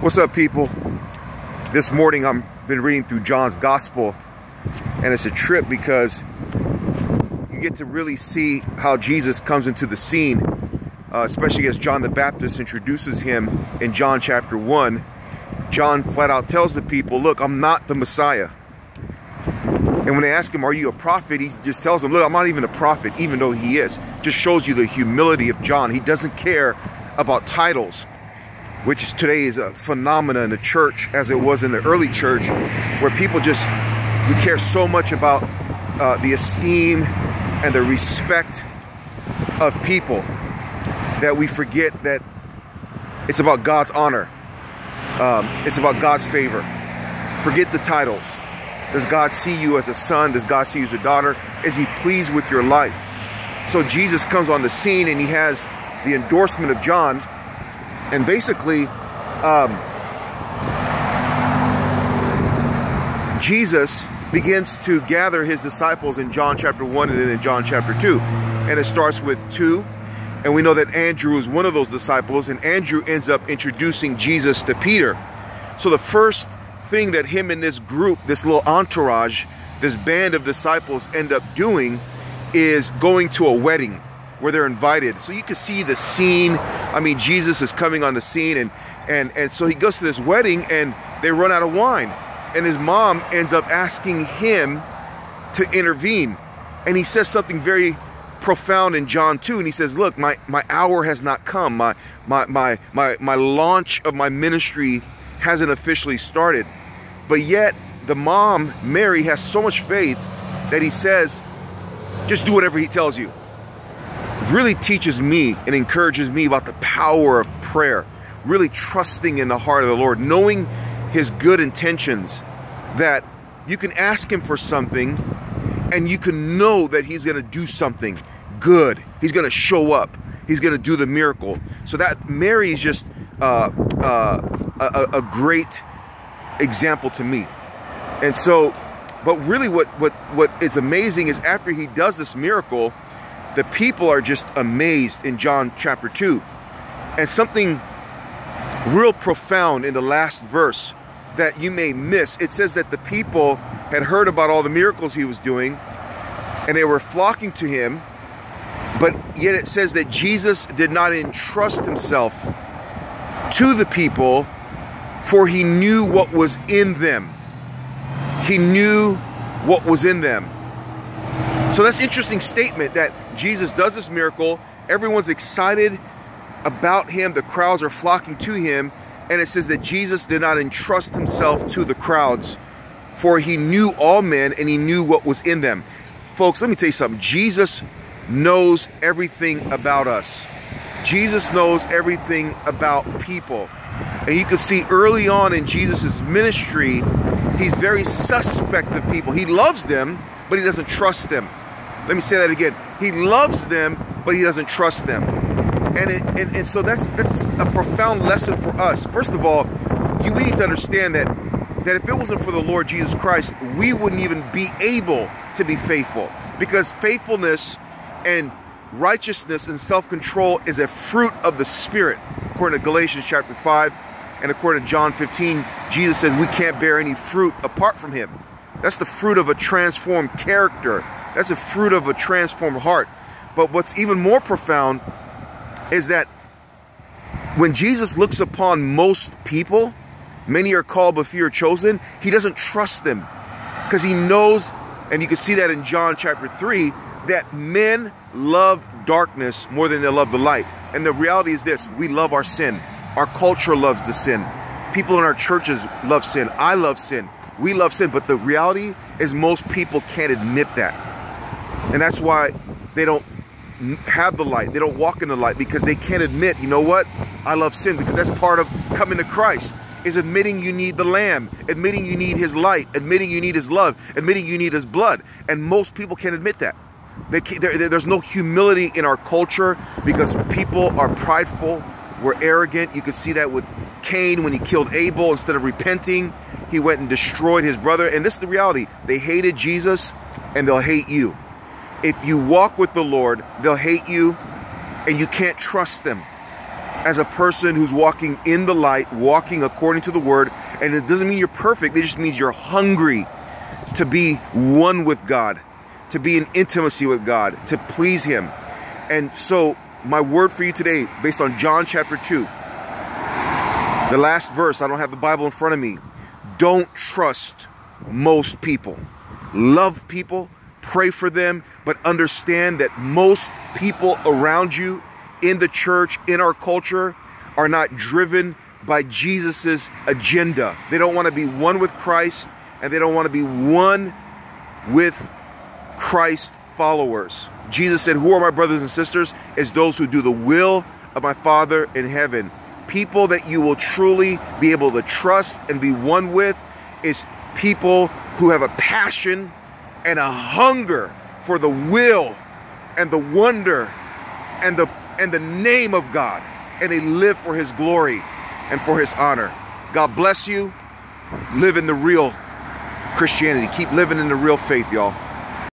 What's up, people? This morning I've been reading through John's Gospel, and it's a trip because you get to really see how Jesus comes into the scene, especially as John the Baptist introduces him in John chapter 1. John flat out tells the people, look, I'm not the Messiah. And when they ask him, are you a prophet? He just tells them, look, I'm not even a prophet, even though he is. Just shows you the humility of John. He doesn't care about titles, which today is a phenomena in the church, as it was in the early church, where people we care so much about the esteem and the respect of people that we forget that it's about God's honor. It's about God's favor. Forget the titles. Does God see you as a son? Does God see you as a daughter? Is he pleased with your life? So Jesus comes on the scene and he has the endorsement of John. And basically, Jesus begins to gather his disciples in John chapter 1 and then in John chapter 2. And it starts with 2. And we know that Andrew is one of those disciples. And Andrew ends up introducing Jesus to Peter. So the first thing that him and this group, this little entourage, this band of disciples end up doing is going to a wedding where they're invited. So you can see the scene. I mean, Jesus is coming on the scene, and so he goes to this wedding and they run out of wine. And his mom ends up asking him to intervene. And he says something very profound in John 2. And he says, look, my hour has not come. My launch of my ministry hasn't officially started. But yet the mom, Mary, has so much faith that he says, just do whatever he tells you. Really teaches me and encourages me about the power of prayer, really trusting in the heart of the Lord, knowing his good intentions, that you can ask him for something and you can know that he's going to do something good. He's going to show up. He's going to do the miracle. So that Mary is just a great example to me. And so, but really what is amazing is after he does this miracle, the people are just amazed in John chapter 2. And something real profound in the last verse that you may miss. It says that the people had heard about all the miracles he was doing and they were flocking to him. But yet it says that Jesus did not entrust himself to the people, for he knew what was in them. He knew what was in them. So that's an interesting statement that Jesus does this miracle. Everyone's excited about him. The crowds are flocking to him. And it says that Jesus did not entrust himself to the crowds, for he knew all men and he knew what was in them. Folks, let me tell you something. Jesus knows everything about us. Jesus knows everything about people. And you can see early on in Jesus' ministry, he's very suspect of people. He loves them, but he doesn't trust them. Let me say that again. He loves them, but he doesn't trust them. And so that's a profound lesson for us. First of all, we need to understand that if it wasn't for the Lord Jesus Christ, we wouldn't even be able to be faithful. Because faithfulness and righteousness and self-control is a fruit of the Spirit. According to Galatians chapter 5 and according to John 15, Jesus says we can't bear any fruit apart from him. That's the fruit of a transformed character. That's the fruit of a transformed heart. But what's even more profound is that when Jesus looks upon most people, many are called but few are chosen, he doesn't trust them. Because he knows, and you can see that in John chapter 3, that men love darkness more than they love the light. And the reality is this: we love our sin. Our culture loves the sin. People in our churches love sin. I love sin. We love sin. But the reality is most people can't admit that. And that's why they don't have the light. They don't walk in the light, because they can't admit, you know what? I love sin. Because that's part of coming to Christ, is admitting you need the Lamb, admitting you need his light, admitting you need his love, admitting you need his blood. And most people can't admit that. There's no humility in our culture because people are prideful. We're arrogant. You can see that with Cain when he killed Abel. Instead of repenting, he went and destroyed his brother. And this is the reality. They hated Jesus and they'll hate you. If you walk with the Lord, they'll hate you and you can't trust them. as a person who's walking in the light, walking according to the word. And it doesn't mean you're perfect. It just means you're hungry to be one with God, to be in intimacy with God, to please him. And so my word for you today, based on John chapter 2, the last verse, I don't have the Bible in front of me. Don't trust most people. Love people, pray for them, but understand that most people around you in the church, in our culture, are not driven by Jesus's agenda. They don't want to be one with Christ, and they don't want to be one with Christ followers. Jesus said, who are my brothers and sisters? It's those who do the will of my Father in heaven. People that you will truly be able to trust and be one with is people who have a passion and a hunger for the will and the wonder and the name of God, and they live for his glory and for his honor. God bless you. Live in the real Christianity. Keep living in the real faith, y'all.